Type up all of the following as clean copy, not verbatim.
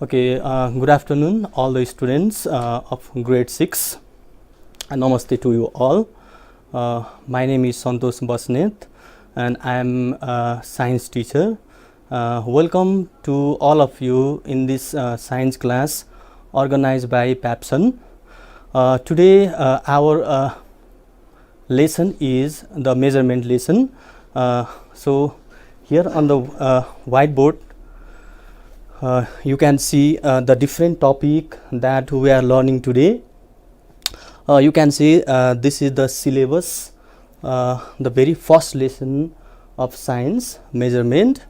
Okay, good afternoon, all the students of grade 6. Namaste to you all. My name is Santosh Basnet and I am a science teacher. Welcome to all of you in this science class organized by PAPSON. Today, our lesson is the measurement lesson. So, here on the whiteboard, you can see the different topic that we are learning today. You can see this is the syllabus, the very first lesson of science, measurement.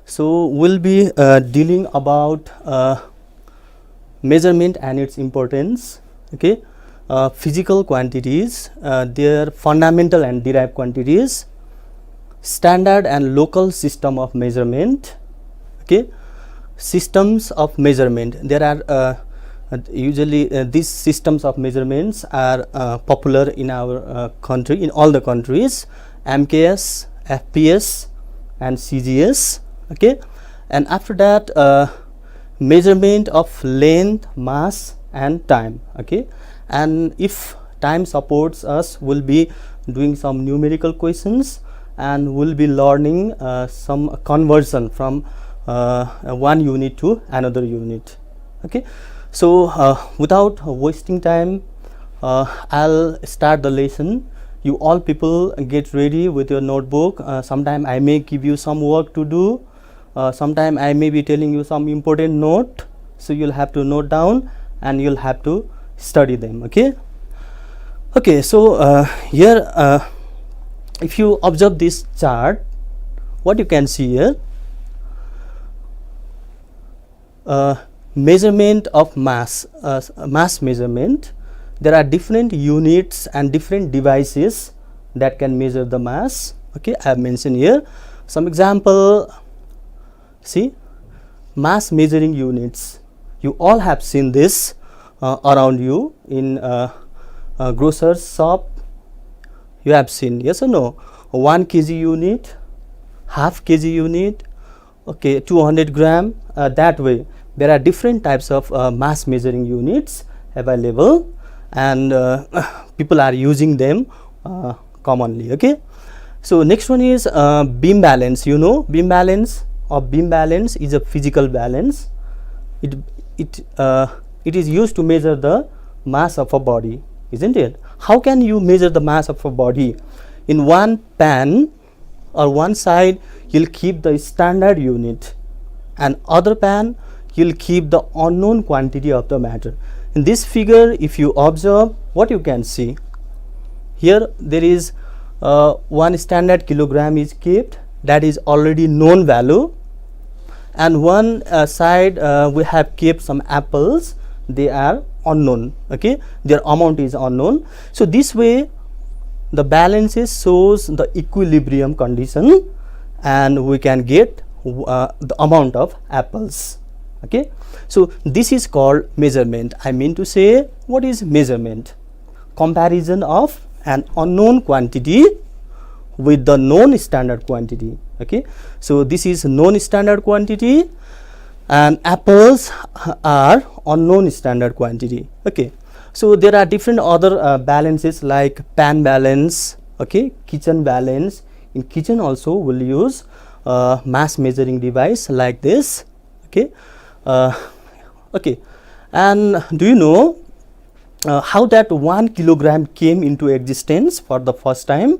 So, we will be dealing about measurement and its importance, okay? Physical quantities, their fundamental and derived quantities, standard and local system of measurement, okay? Systems of measurement. There are usually these systems of measurements are popular in our country, in all the countries, MKS, FPS and CGS, okay. And after that measurement of length, mass and time, okay. And if time supports us, we'll be doing some numerical questions and we'll be learning some conversion from one unit to another unit, okay. So without wasting time, I'll start the lesson. You all people get ready with your notebook. Sometime I may give you some work to do, sometime I may be telling you some important note, so you'll have to note down and you'll have to study them, okay. Okay, so here if you observe this chart, what you can see here, measurement of mass, mass measurement. There are different units and different devices that can measure the mass, okay. I have mentioned here some example. See, mass measuring units, you all have seen this around you in grocer's shop. You have seen, yes or no? 1 kg unit, half kg unit, okay, 200 gram, that way. There are different types of mass measuring units available and people are using them commonly, okay. So next one is beam balance. You know, beam balance is a physical balance. It is used to measure the mass of a body, isn't it? How can you measure the mass of a body? In one pan or one side you'll keep the standard unit and other pan you'll keep the unknown quantity of the matter. In this figure, if you observe, what you can see here, there is one standard kilogram is kept, that is already known value, and one side we have kept some apples, they are unknown, okay, their amount is unknown. So this way the balances shows the equilibrium condition and we can get the amount of apples, okay. So this is called measurement. I mean to say, what is measurement? Comparison of an unknown quantity with the known standard quantity, okay. So this is known standard quantity and apples are unknown standard quantity, okay. So there are different other balances like pan balance, okay, kitchen balance. In kitchen also we'll use mass measuring device like this, okay. Okay, and do you know how that 1 kilogram came into existence for the first time?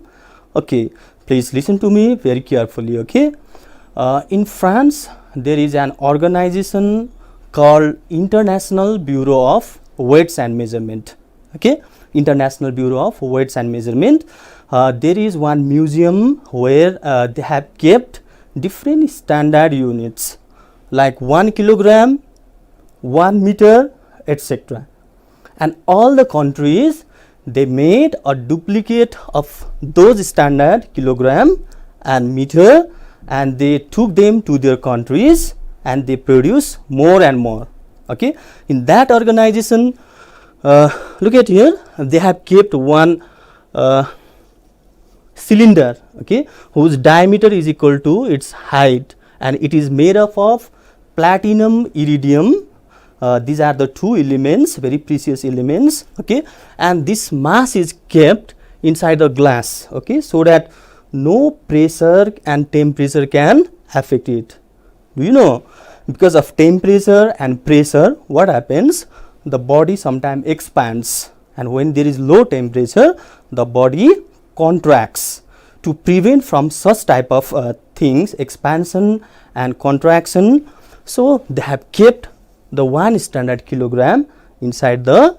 Okay, please listen to me very carefully, okay. In France there is an organization called International Bureau of Weights and Measurement, okay, International Bureau of Weights and Measurement. There is one museum where they have kept different standard units like 1 kilogram, 1 meter, etc. And all the countries, they made a duplicate of those standard kilogram and meter and they took them to their countries and they produce more and more, okay. In that organization, look at here, they have kept one cylinder, okay, whose diameter is equal to its height and it is made up of platinum iridium these are the two elements, very precious elements, okay, and this mass is kept inside the glass, okay, so that no pressure and temperature can affect it. Do you know, because of temperature and pressure, what happens, the body sometimes expands, and when there is low temperature, the body contracts. To prevent from such type of things, expansion and contraction, so they have kept the 1 standard kilogram inside the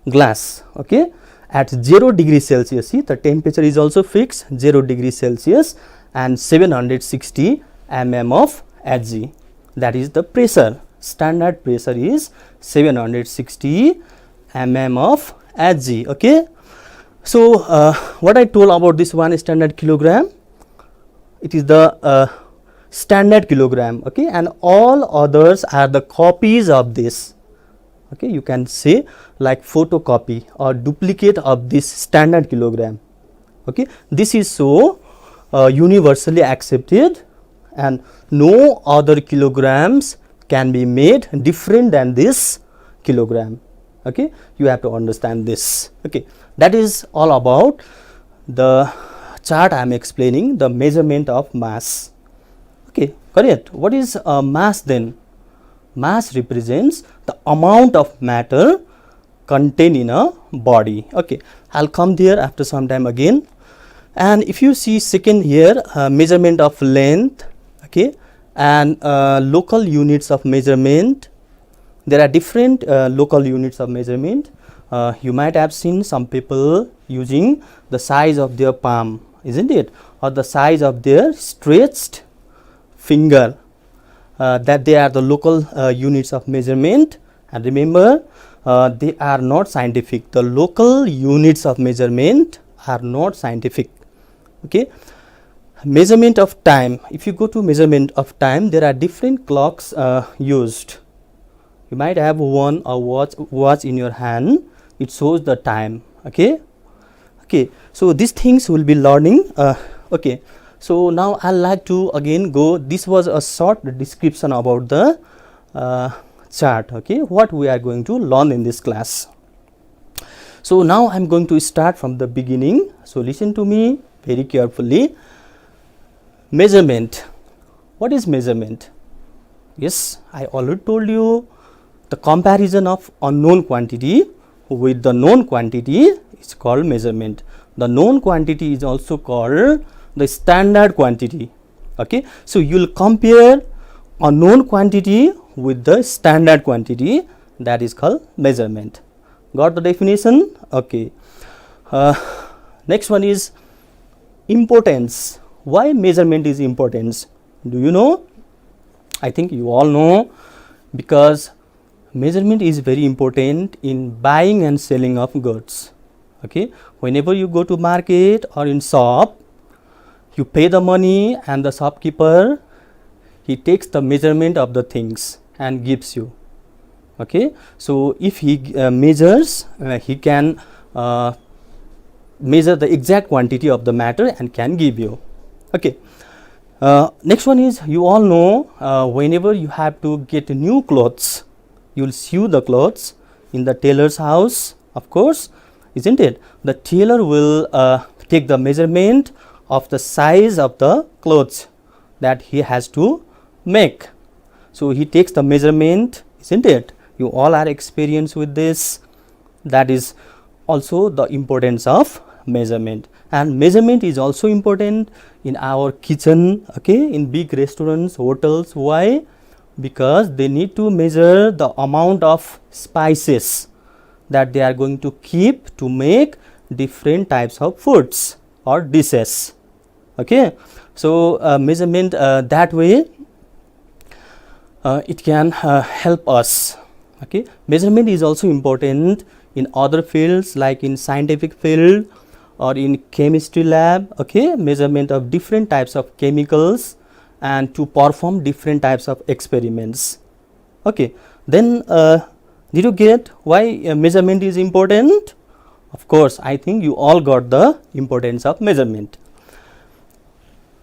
glass, okay, at 0 degree Celsius. See, the temperature is also fixed, 0 degree Celsius, and 760 mm of Hg, that is the pressure. Standard pressure is 760 mm of Hg, okay. So what I told about this 1 standard kilogram, it is the standard kilogram, okay, and all others are the copies of this, okay. You can say like photocopy or duplicate of this standard kilogram, okay. This is so universally accepted, and no other kilograms can be made different than this kilogram, okay. You have to understand this, okay. That is all about the chart I am explaining, the measurement of mass, okay, correct. What is mass then? Mass represents the amount of matter contained in a body, okay. I will come there after some time again. And if you see second here, measurement of length, okay, and local units of measurement. There are different local units of measurement. You might have seen some people using the size of their palm, isn't it, or the size of their stretched finger, that they are the local units of measurement. And remember, they are not scientific. The local units of measurement are not scientific, okay. Measurement of time, if you go to measurement of time, there are different clocks used. You might have one or watch in your hand, it shows the time, okay. Okay, so these things we will be learning, okay. So now I like to again go, this was a short description about the chart, okay, what we are going to learn in this class. So now I am going to start from the beginning, so listen to me very carefully. Measurement. What is measurement? Yes, I already told you, the comparison of unknown quantity with the known quantity is called measurement. The known quantity is also called the standard quantity, okay. So you will compare a known quantity with the standard quantity, that is called measurement. Got the definition? Okay. Next one is importance. Why measurement is important? Do you know? I think you all know, because measurement is very important in buying and selling of goods, okay. Whenever you go to market or in shop, you pay the money and the shopkeeper, he takes the measurement of the things and gives you, okay. So if he measures, he can measure the exact quantity of the matter and can give you, okay. Next one is, you all know, whenever you have to get new clothes, you will sew the clothes in the tailor's house, of course, isn't it? The tailor will take the measurement of the size of the clothes that he has to make. So he takes the measurement, isn't it? You all are experienced with this. That is also the importance of measurement. And measurement is also important in our kitchen, okay, in big restaurants, hotels. Why? Because they need to measure the amount of spices that they are going to keep to make different types of foods or dishes, okay. So measurement that way it can help us, okay. Measurement is also important in other fields, like in scientific field or in chemistry lab, okay. Measurement of different types of chemicals and to perform different types of experiments, okay. Then did you get why measurement is important? Of course, I think you all got the importance of measurement.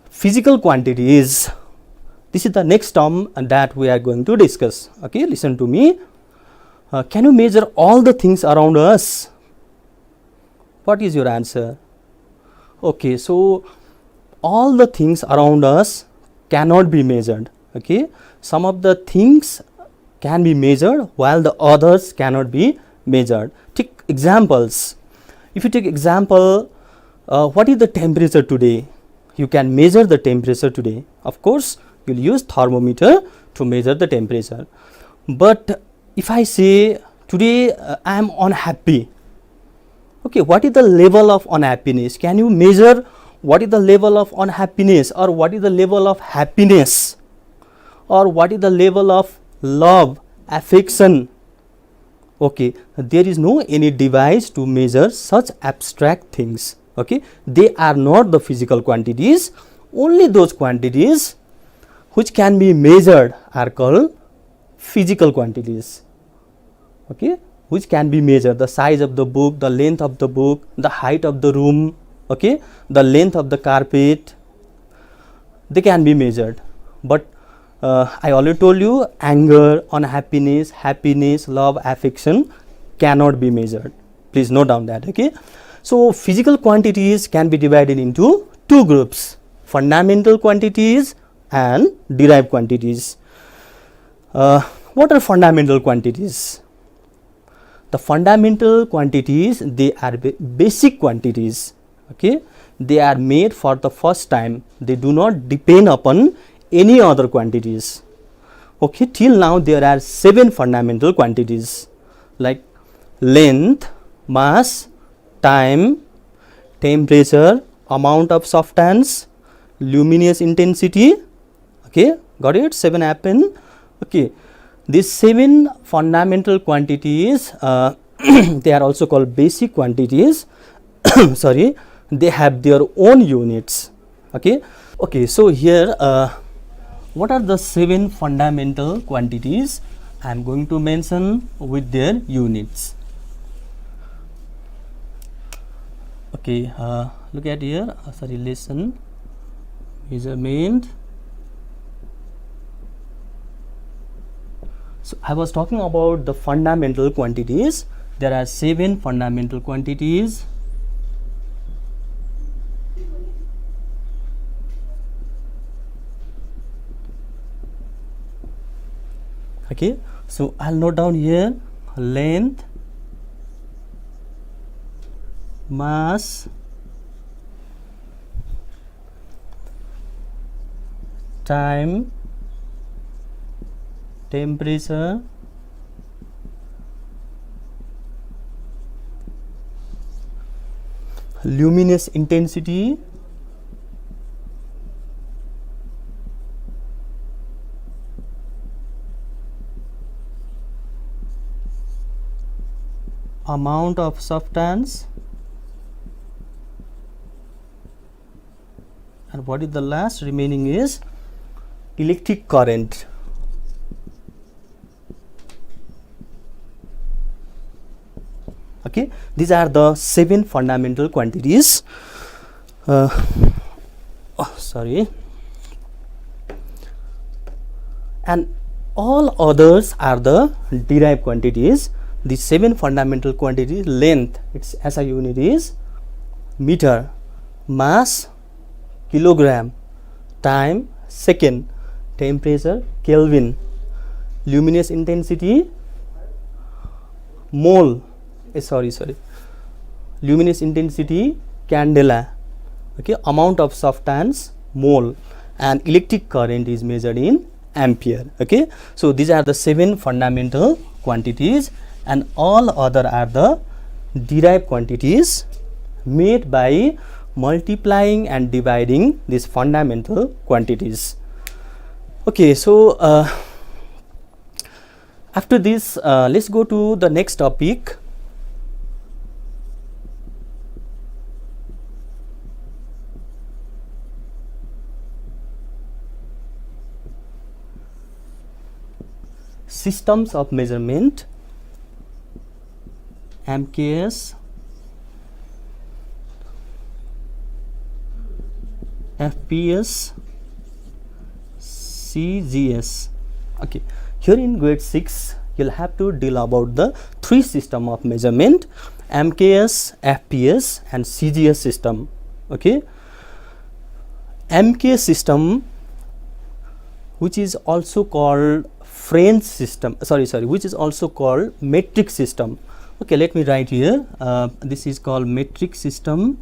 Physical quantities, This is the next term that we are going to discuss. Okay, listen to me. Can you measure all the things around us? What is your answer? Okay, so all the things around us cannot be measured. Okay, some of the things can be measured while the others cannot be measured. Take examples. If you take example, what is the temperature today? You can measure the temperature today. Of course, you will use thermometer to measure the temperature. But if I say today I am unhappy, okay, what is the level of unhappiness? Can you measure what is the level of unhappiness, or what is the level of happiness, or what is the level of love, affection? Okay, there is no any device to measure such abstract things. Okay, they are not the physical quantities. Only those quantities which can be measured are called physical quantities. Okay, which can be measured: the size of the book, the length of the book, the height of the room, okay, the length of the carpet, they can be measured. But I already told you, anger, unhappiness, happiness, love, affection cannot be measured. Please note down that. Okay, so physical quantities can be divided into two groups: fundamental quantities and derived quantities. What are fundamental quantities? The fundamental quantities, they are basic quantities. Okay, they are made for the first time. They do not depend upon any other quantities. Okay, till now there are 7 fundamental quantities like length, mass, time, temperature, amount of substance, luminous intensity. Okay, got it? 7 happen. Okay, these 7 fundamental quantities, they are also called basic quantities. Sorry, they have their own units. Okay, okay. So here, what are the 7 fundamental quantities? I am going to mention with their units. Okay, look at here. Sorry, listen. Measurement. So I was talking about the fundamental quantities. There are 7 fundamental quantities. Okay, so I'll note down here: length, mass, time, temperature, luminous intensity, amount of substance, and what is the last remaining is electric current. Okay, these are the 7 fundamental quantities. Sorry, and all others are the derived quantities. The 7 fundamental quantities: length, its SI unit is meter; mass, kilogram; time, second; temperature, Kelvin; luminous intensity, mole. Luminous intensity, candela. Okay, amount of substance, mole; and electric current is measured in ampere. Okay, so these are the 7 fundamental quantities, and all other are the derived quantities made by multiplying and dividing these fundamental quantities. Okay, so after this, let's go to the next topic. Systems of measurement, MKS, FPS, CGS. Okay, here in grade 6 you'll have to deal about the three system of measurement: MKS, FPS and CGS system. Okay, MKS system, which is also called French system, which is also called metric system. Okay, let me write here, this is called metric system.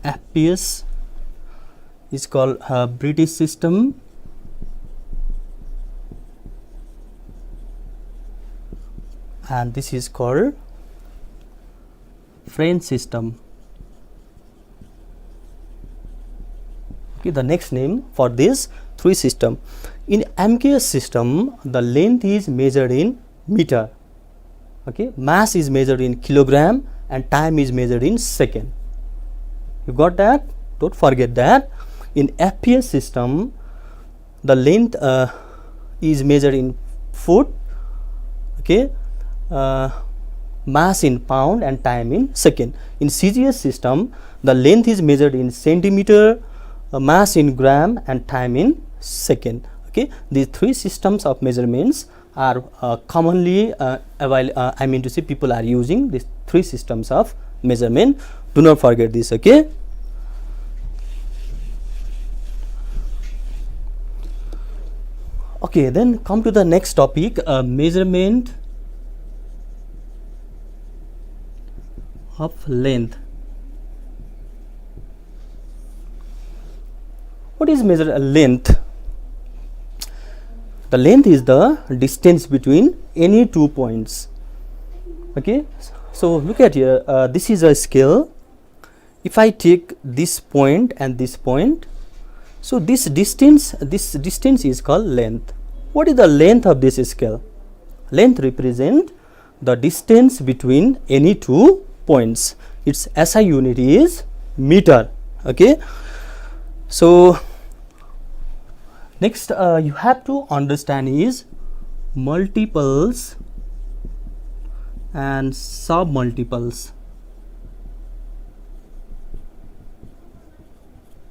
FPS is called British system. And this is called French system. Okay, the next name for this three system. In MKS system, the length is measured in meter. Okay, mass is measured in kilogram and time is measured in second. You got that? Don't forget that. In FPS system, the length is measured in foot. Okay, mass in pound and time in second. In CGS system, the length is measured in centimeter, mass in gram and time in second. Okay, these three systems of measurements are commonly people are using these three systems of measurement. Do not forget this. Okay, okay, then come to the next topic, measurement of length. What is measure length? The length is the distance between any 2 points. Okay, so look at here, this is a scale. If I take this point and this point, so this distance is called length. What is the length of this scale? Length represent the distance between any 2 points. Its SI unit is meter. Okay, so next you have to understand is multiples and sub multiples.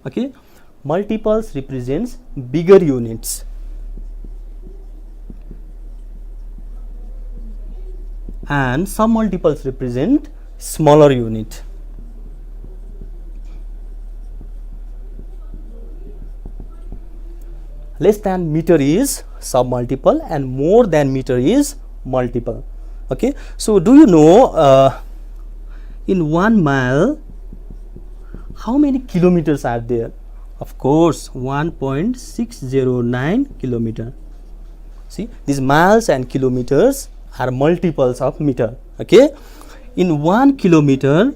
Okay, multiples represents bigger units and sub multiples represent smaller unit. Less than meter is sub multiple and more than meter is multiple. Okay, so do you know in 1 mile how many kilometers are there? Of course, 1.609 kilometer. See, these miles and kilometers are multiples of meter. Okay, in 1 kilometer,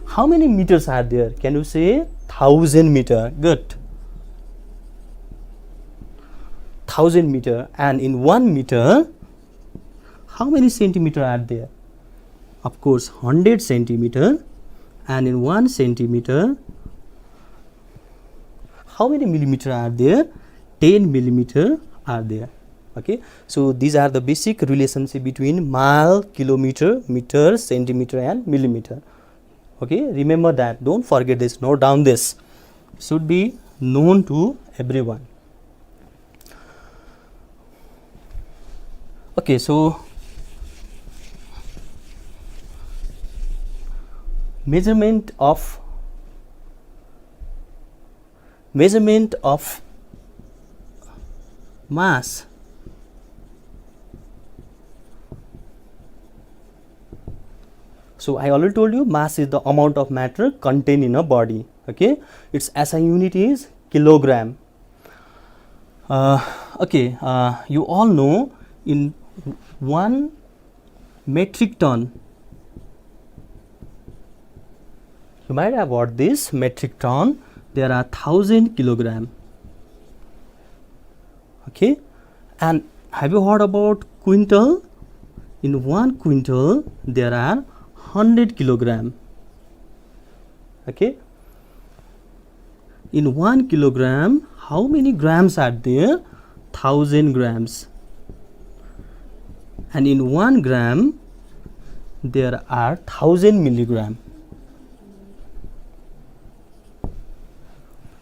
how many meters are there? Can you say 1000 meter? Good. 1000 meter. And in 1 meter, how many centimeter are there? Of course, 100 centimeter. And in 1 centimeter, how many millimeter are there? 10 millimeter are there. Okay, so these are the basic relationship between mile, kilometer, meter, centimeter and millimeter. Okay, remember that, don't forget this, note down this, should be known to everyone. Okay, so measurement of mass. So I already told you mass is the amount of matter contained in a body. Okay, its SI unit is kilogram. Okay, you all know in 1 metric ton, you might have heard this metric ton, there are 1000 kilogram. Okay, and have you heard about quintal? In 1 quintal there are 100 kilogram. Okay, in 1 kilogram how many grams are there? 1000 grams. And in 1 gram there are 1000 milligram.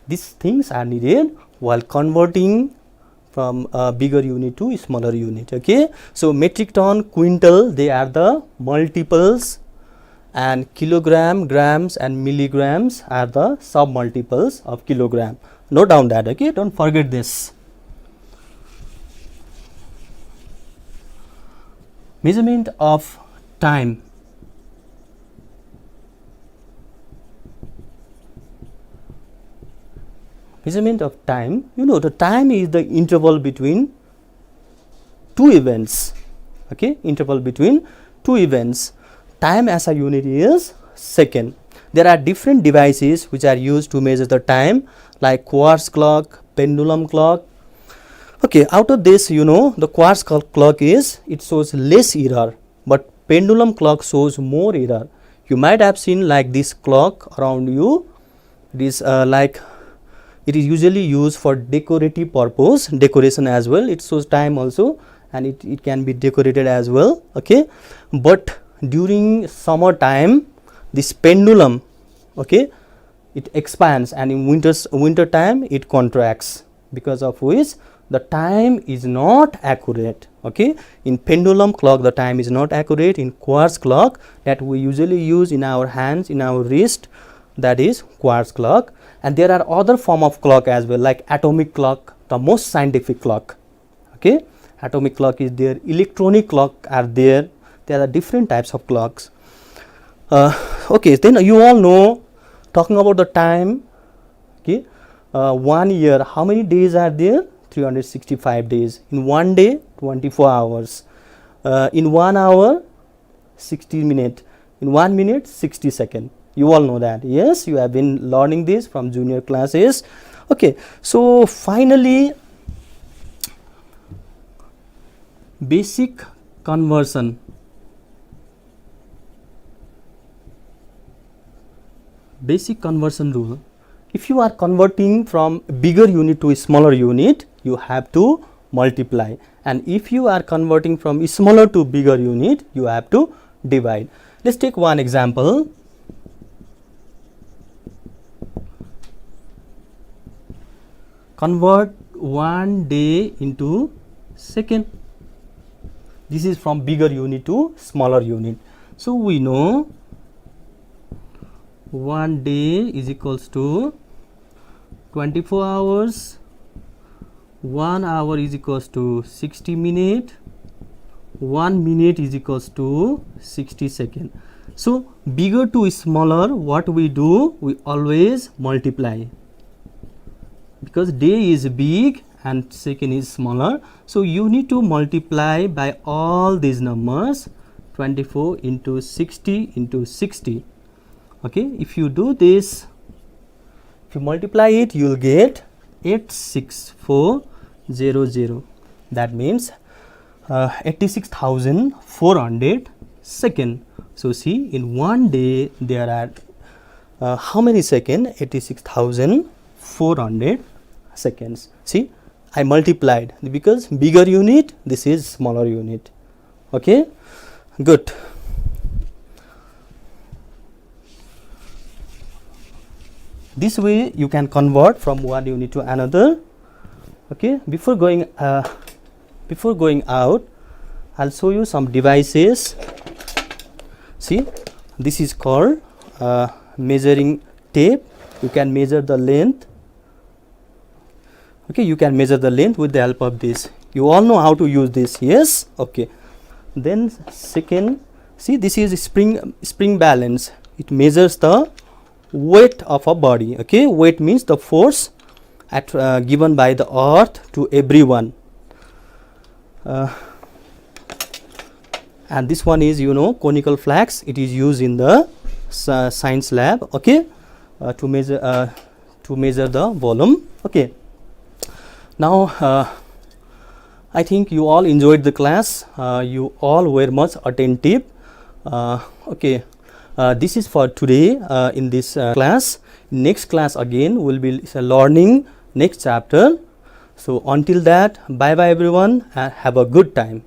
these things are needed while converting from a bigger unit to a smaller unit. Okay, so metric ton, quintal, they are the multiples, and kilogram, grams and milligrams are the sub multiples of kilogram. Note down that. Okay, don't forget this. Measurement of time. Measurement of time, you know, the time is the interval between two events. Okay, interval between two events. Time as a unit is second. There are different devices which are used to measure the time, like quartz clock, pendulum clock. Okay, out of this, you know, the quartz clock is, it shows less error, but pendulum clock shows more error. You might have seen like this clock around you. It is like, it is usually used for decorative purpose, decoration as well. It shows time also, and it can be decorated as well. Okay, but during summer time, this pendulum, okay, it expands, and in winter time it contracts, because of which the time is not accurate. Okay, in pendulum clock the time is not accurate. In quartz clock that we usually use in our hands, in our wrist, that is quartz clock. And there are other form of clock as well, like atomic clock, the most scientific clock. Okay, atomic clock is there, electronic clock are there. There are different types of clocks. Okay, then you all know, talking about the time. Okay, 1 year, how many days are there? 365 days. In 1 day, 24 hours. In 1 hour, 60 minutes. In 1 minute, 60 seconds. You all know that. Yes, you have been learning this from junior classes. Okay, so finally, basic conversion. Basic conversion rule. If you are converting from bigger unit to a smaller unit, you have to multiply, and if you are converting from smaller to bigger unit, you have to divide. Let's take one example. Convert 1 day into second. This is from bigger unit to smaller unit. So we know 1 day is equals to 24 hours, 1 hour is equals to 60 minutes, 1 minute is equals to 60 seconds. So bigger to smaller, what we do, we always multiply, because day is big and second is smaller. So you need to multiply by all these numbers, 24 into 60 into 60. Okay, if you do this, if you multiply it, you will get 86400. That means 86,400 seconds. So see, in 1 day there are how many seconds? 86,400 seconds. See, I multiplied, because bigger unit, this is smaller unit. Okay, good. This way you can convert from one unit to another. Okay, before going out, I'll show you some devices. See, this is called measuring tape. You can measure the length. Okay, you can measure the length with the help of this. You all know how to use this. Yes. Okay. Then second, see, this is spring balance. It measures the weight of a body. Okay, weight means the force at given by the earth to everyone. And this one is, you know, conical flax. It is used in the science lab. Okay, to measure the volume. Okay, now I think you all enjoyed the class. You all were much attentive. Okay, this is for today in this class. Next class again will be learning next chapter. So until that, bye bye everyone, and have a good time.